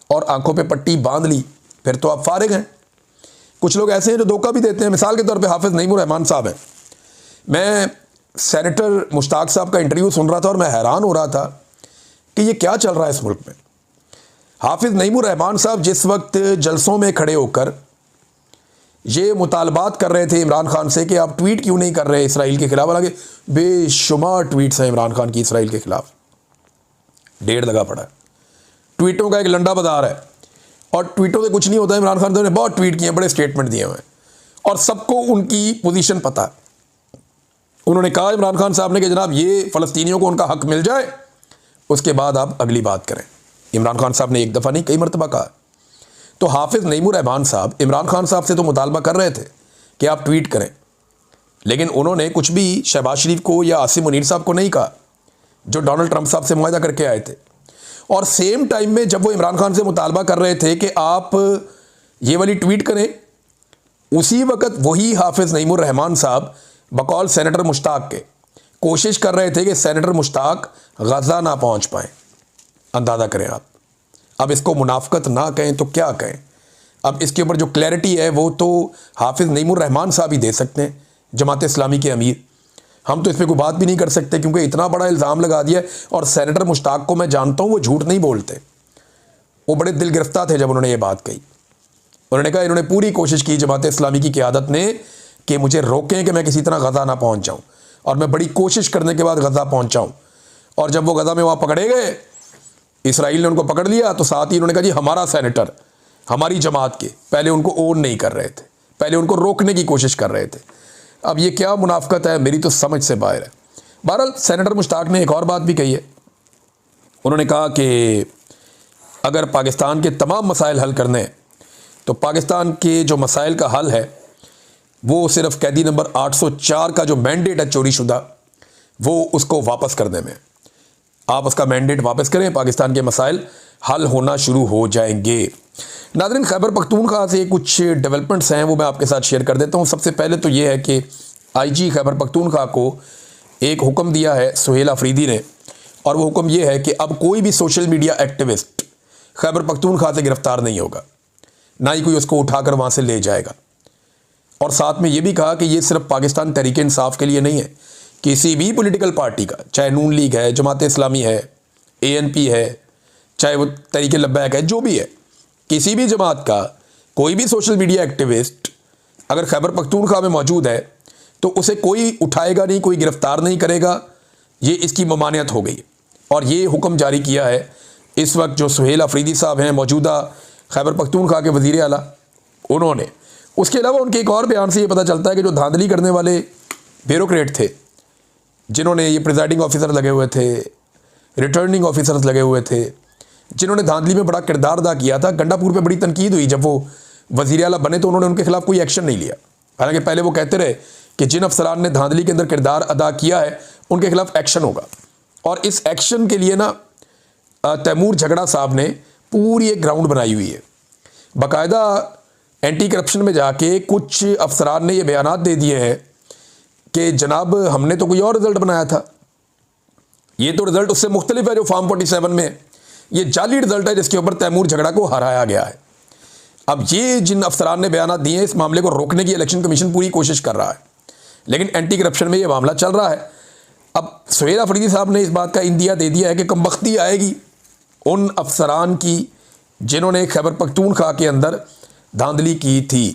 और आंखों पे पट्टी बांध ली, फिर तो आप फारिग हैं। कुछ लोग ऐसे हैं जो धोखा भी देते हैं। मिसाल के तौर पे हाफिज़ नईमुर रहमान साहब हैं। मैं सेनेटर मुश्ताक साहब का इंटरव्यू सुन रहा था और मैं हैरान हो रहा था कि ये क्या चल रहा है इस मुल्क में। हाफिज़ नईमुर रहमान साहब जिस वक्त जलसों में खड़े होकर ये मुतालबात कर रहे थे इमरान खान से कि आप ट्वीट क्यों नहीं कर रहे इसराइल के खिलाफ, हालांकि बेशुमार ट्वीट्स हैं इमरान खान की इसराइल के खिलाफ, ढेर लगा पड़ा है। ट्वीटों का एक लंडा बाजार है और ट्वीटों से कुछ नहीं होता। इमरान खान ने बहुत ट्वीट किए, बड़े स्टेटमेंट दिए हुए हैं और सबको उनकी पोजीशन पता है। उन्होंने कहा इमरान खान साहब ने कि जनाब ये फ़लस्तीनियों को उनका हक मिल जाए, उसके बाद आप अगली बात करें। इमरान खान साहब ने एक दफ़ा नहीं कई मरतबा कहा। तो हाफिज़ नईमुर रहमान साहब इमरान खान साहब से तो मुतालबा कर रहे थे कि आप ट्वीट करें, लेकिन उन्होंने कुछ भी शहबाज शरीफ को या आसिम मुनीर साहब को नहीं कहा जो डोनाल्ड ट्रंप साहब से मुआहदा करके आए थे। और सेम टाइम में जब वो इमरान खान से मुतालबा कर रहे थे कि आप ये वाली ट्वीट करें, उसी वक्त वही हाफिज़ नईमुर रहमान साहब बकौल सेनेटर मुश्ताक के कोशिश कर रहे थे कि सेनेटर मुश्ताक गज़ा ना पहुंच पाएँ। अंदाज़ा करें आप। अब इसको मुनाफ़कत ना कहें तो क्या कहें। अब इसके ऊपर जो क्लैरिटी है वो तो हाफिज़ नईमुर रहमान साहब ही दे सकते हैं, जमात इस्लामी के अमीर। हम तो इस पर कोई बात भी नहीं कर सकते क्योंकि इतना बड़ा इल्ज़ाम लगा दिया। और सेनेटर मुश्ताक को मैं जानता हूँ, वो झूठ नहीं बोलते। वो बड़े दिल गिरफ्तार थे जब उन्होंने ये बात कही। उन्होंने कहा इन्होंने पूरी कोशिश की जमात इस्लामी की क़यादत ने कि मुझे रोकें कि मैं किसी तरह गज़ा ना पहुँच जाऊँ, और मैं बड़ी कोशिश करने के बाद गज़ा पहुँचाऊँ। और जब वो गज़ा में वहाँ पकड़े गए, इसराइल ने उनको पकड़ लिया, तो साथ ही उन्होंने कहा जी हमारा सेनेटर हमारी जमात के, पहले उनको ओन नहीं कर रहे थे, पहले उनको रोकने की कोशिश कर रहे थे। अब ये क्या मुनाफ़कत है, मेरी तो समझ से बाहर है। बहरहाल सेनेटर मुश्ताक ने एक और बात भी कही है। उन्होंने कहा कि अगर पाकिस्तान के तमाम मसाइल हल करने हैं तो पाकिस्तान के जो मसाइल का हल है वो सिर्फ कैदी नंबर 804 का जो मैंडेट है चोरीशुदा, वो उसको वापस करने में। आप उसका मैंडेट वापस करें, पाकिस्तान के मसाइल हल होना शुरू हो जाएंगे। नाज़रीन, खैबर पख्तूनख्वा से कुछ डेवलपमेंट्स हैं वो मैं आपके साथ शेयर कर देता हूँ। सबसे पहले तो ये है कि आईजी खैबर पख्तूनख्वा को एक हुक्म दिया है सुहेल अफरीदी ने, और वो हुक्म ये है कि अब कोई भी social media activist Khyber Pakhtunkhwa से गिरफ़्तार नहीं होगा, ना ही कोई उसको उठाकर वहाँ से ले जाएगा। और साथ में ये भी कहा कि ये सिर्फ पाकिस्तान तहरीक इंसाफ के लिए नहीं है, किसी भी पॉलिटिकल पार्टी का, चाहे नून लीग है, जमात इस्लामी है, ANP है, चाहे वो तहरीक लब्बैक है, जो भी है, किसी भी जमात का कोई भी सोशल मीडिया एक्टिविस्ट अगर खैबर पख्तूनख्वा में मौजूद है तो उसे कोई उठाएगा नहीं, कोई गिरफ़्तार नहीं करेगा। ये इसकी ममानियत हो गई। और ये हुक्म जारी किया है इस वक्त जो सुहेल अफरीदी साहब हैं, मौजूदा खैबर पख्तूनख्वा के वज़ीर आला, उन्होंने। उसके अलावा उनके एक और बयान से ये पता चलता है कि जो धांधली करने वाले ब्यूरोक्रेट थे, जिन्होंने ये प्रिजाइडिंग ऑफिसर लगे हुए थे, रिटर्निंग ऑफिसर्स लगे हुए थे, जिन्होंने धांधली में बड़ा किरदार अदा किया था, गंडापुर पे बड़ी तनकीद हुई जब वो वज़ीर आला बने तो उन्होंने उनके खिलाफ कोई एक्शन नहीं लिया। हालांकि पहले वो कहते रहे कि जिन अफसरान ने धांधली के अंदर किरदार अदा किया है उनके खिलाफ एक्शन होगा। और इस एक्शन के लिए ना तैमूर झगड़ा साहब ने पूरी एक ग्राउंड बनाई हुई है। बाकायदा एंटी करप्शन में जाके कुछ अफसरान ने ये बयानात दे दिए हैं कि जनाब हमने तो कोई और रिज़ल्ट बनाया था, ये तो रिज़ल्ट उससे मुख्तलिफ है जो फॉर्म 47 में है, ये जाली रिज़ल्ट है जिसके ऊपर तैमूर झगड़ा को हराया गया है। अब ये जिन अफसरान ने बयानात दिए हैं, इस मामले को रोकने की इलेक्शन कमीशन पूरी कोशिश कर रहा है, लेकिन एंटी करप्शन में ये मामला चल रहा है। अब सुहेल अफरीदी साहब ने इस बात का इंदिया दे दिया है कि कमबख्ती आएगी उन अफसरान की जिन्होंने खैबर पख्तूनख्वा के अंदर धांधली की थी।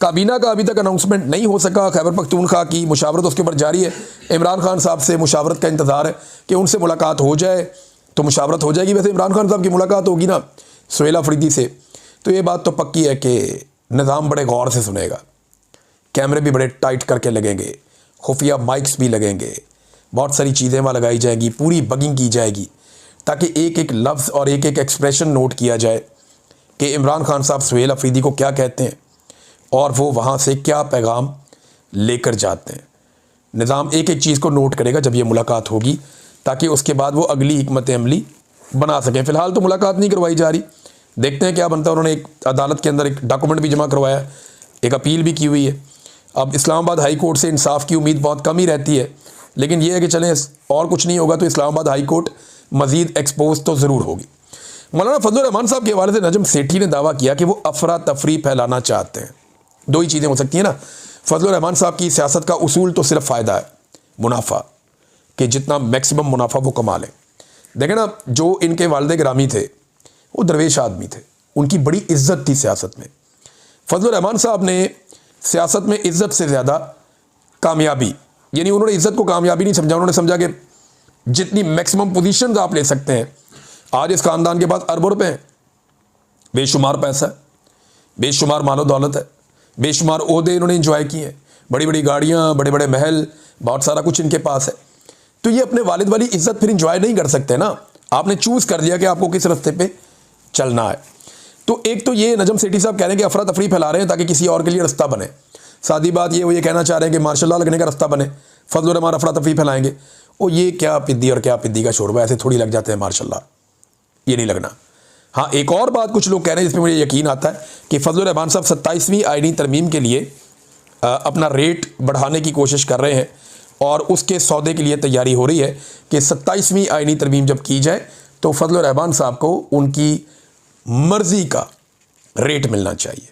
काबीना का अभी तक अनाउंसमेंट नहीं हो सका। खैबर पख्तूनख्वा की मुशावरत उसके ऊपर जारी है। इमरान खान साहब से मुशावरत का इंतज़ार है कि उनसे मुलाकात हो जाए तो मुशावरत हो जाएगी। वैसे इमरान खान साहब की मुलाकात होगी ना सुहेल अफरीदी से, तो ये बात तो पक्की है कि निज़ाम बड़े गौर से सुनेगा, कैमरे भी बड़े टाइट करके लगेंगे, खुफिया माइक्स भी लगेंगे, बहुत सारी चीज़ें वहाँ लगाई जाएंगी, पूरी बगिंग की जाएगी ताकि एक एक लफ्ज़ और एक एक एक्सप्रेशन नोट किया जाए कि इमरान खान साहब सुहेल अफरीदी को क्या कहते हैं और वो वहाँ से क्या पैगाम लेकर जाते हैं। निज़ाम एक एक चीज़ को नोट करेगा जब ये मुलाकात होगी, ताकि उसके बाद वो अगली हिकमत अमली बना सकें। फ़िलहाल तो मुलाकात नहीं करवाई जा रही, देखते हैं क्या बनता है। उन्होंने एक अदालत के अंदर एक डॉक्यूमेंट भी जमा करवाया, एक अपील भी की हुई है। अब इस्लामाबाद हाई कोर्ट से इंसाफ की उम्मीद बहुत कम ही रहती है, लेकिन यह है कि चलें और कुछ नहीं होगा तो इस्लामाबाद हाई कोर्ट मज़ीद एक्सपोज तो ज़रूर होगी। मौलाना फजलुर रहमान साहब के हवाले से नजम सेठी ने दावा किया कि वो अफरा तफरी फैलाना चाहते हैं। दो ही चीज़ें हो सकती हैं ना, फजलुर रहमान साहब की सियासत का उसूल तो सिर्फ फ़ायदा है, मुनाफा, कि जितना मैक्सिमम मुनाफा वो कमा लें। देखें ना, जो इनके वालिद गिरामी थे वो दरवेश आदमी थे, उनकी बड़ी इज्जत थी सियासत में। फजलुर रहमान साहब ने सियासत में इज्जत से ज़्यादा कामयाबी, यानी उन्होंने इज्जत को कामयाबी नहीं समझा, उन्होंने समझा कि जितनी मैक्सिमम पोजीशंस आप ले सकते हैं। आज इस ख़ानदान के पास अरबों रुपए हैं, बेशुमार पैसा है, बेशुमार मालो दौलत है, बेशुमार ओहदे इन्होंने इंजॉय किए हैं, बड़ी बड़ी गाड़ियाँ, बड़े बड़े महल, बहुत सारा कुछ इनके पास है। तो ये अपने वालिद वाली इज्जत फिर इंजॉय नहीं कर सकते ना। आपने चूज़ कर दिया कि आपको किस रास्ते पे चलना है। तो एक तो ये नजम सेठी साहब कह रहे हैं कि अफरा तफरी फैला रहे हैं ताकि किसी और के लिए रास्ता बने। सादी बात ये, वो ये कहना चाह रहे हैं कि मार्शल लॉ लगने का रास्ता बने, फजलुर रहमान अफरा तफरी फैलाएंगे। और ये क्या पिद्दी और क्या पिद्दी का शोरबा, ऐसे थोड़ी लग जाते हैं मार्शल लॉ, ये नहीं लगना। हाँ, एक और बात कुछ लोग कह रहे हैं जिसमें मुझे यकीन आता है कि फजलुर रहमान साहब 27वीं आईनी तरमीम के लिए अपना रेट बढ़ाने की कोशिश कर रहे हैं और उसके सौदे के लिए तैयारी हो रही है कि 27वीं आईनी तरमीम जब की जाए तो फजलुर रहमान साहब को उनकी मर्ज़ी का रेट मिलना चाहिए।